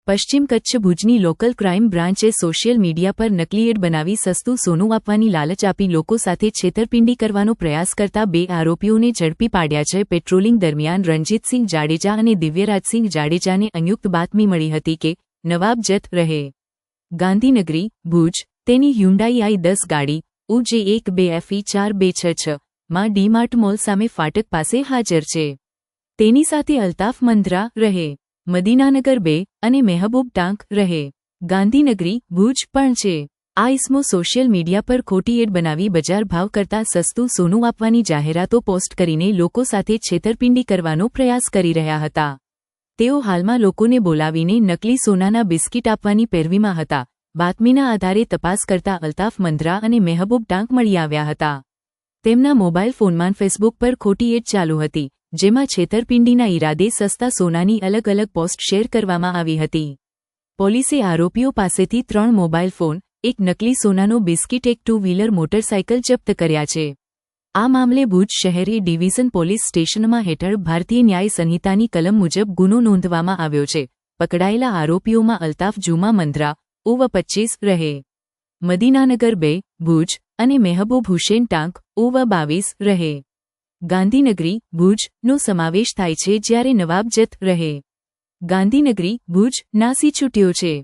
પશ્ચિમ કચ્છ ભુજની local crime બ્રાન્ચે social media પર નકલી એડ બનાવી સસ્તું સોનું આપવાની લાલચ આપી લોકો સાથે છેતરપિંડી કરવાનો પ્રયાસ કરતા 2 આરોપીઓને ઝડપી પાડ્યા છે। પેટ્રોલિંગ દરમિયાન રણજીતસિંહ જાડેજા અને દિવ્યરાજસિંહ જાડેજાને સંયુક્ત બાતમી મળી હતી કે નવાબ જત રહે ગાંધીનગરી ભુજ તેની હ્યુન્ડાઈ i10 ગાડી UJ12FE4266 માં ડીમાર્ટ મોલ સામે ફાટક પાસે હાજર છે। તેની સાથે અલ્તાફ મંદ્રા રહે મદીનાનગર 2 અને મહેબૂબ ટાંક રહે ગાંધીનગરી ભુજ પણ છે। આ ઇસમો સોશિયલ મીડિયા પર ખોટી એડ બનાવી બજાર ભાવ કરતાં સસ્તું સોનું આપવાની જાહેરાતો પોસ્ટ કરીને લોકો સાથે છેતરપિંડી કરવાનો પ્રયાસ કરી રહ્યા હતા। તેઓ હાલમાં લોકોને બોલાવીને નકલી સોનાના બિસ્કિટ આપવાની પેરવીમાં હતા। બાતમીના આધારે તપાસ કરતા અલ્તાફ મંદ્રા અને મહેબૂબ ટાંક મળી આવ્યા હતા। તેમના મોબાઈલ ફોનમાં ફેસબુક પર ખોટી એડ ચાલુ હતી, જેમાં છેતરપિંડીના ઈરાદે સસ્તા સોનાની અલગ અલગ પોસ્ટ શેર કરવામાં આવી હતી। પોલીસે આરોપીઓ પાસેથી 3 મોબાઈલ ફોન, એક નકલી સોનાનો બિસ્કિટ, એક 2 વ્હીલર મોટરસાયકલ જપ્ત કર્યા છે। આ મામલે ભુજ શહેર એ ડિવિઝન પોલીસ સ્ટેશનમાં હેઠળ ભારતીય ન્યાય સંહિતાની કલમ મુજબ ગુનો નોંધવામાં આવ્યો છે। પકડાયેલા આરોપીઓમાં અલ્તાફ જુમા મંદ્રા UV25 રહે મદીનાનગર 2 ભુજ અને મહેબૂબ હુસેન ટાંક UV22 રહે ગાંધીનગરી ભુજ નો સમાવેશ થાય છે, જ્યારે નવાબ જત રહે ગાંધીનગરી ભુજ નાસી છૂટ્યો છે।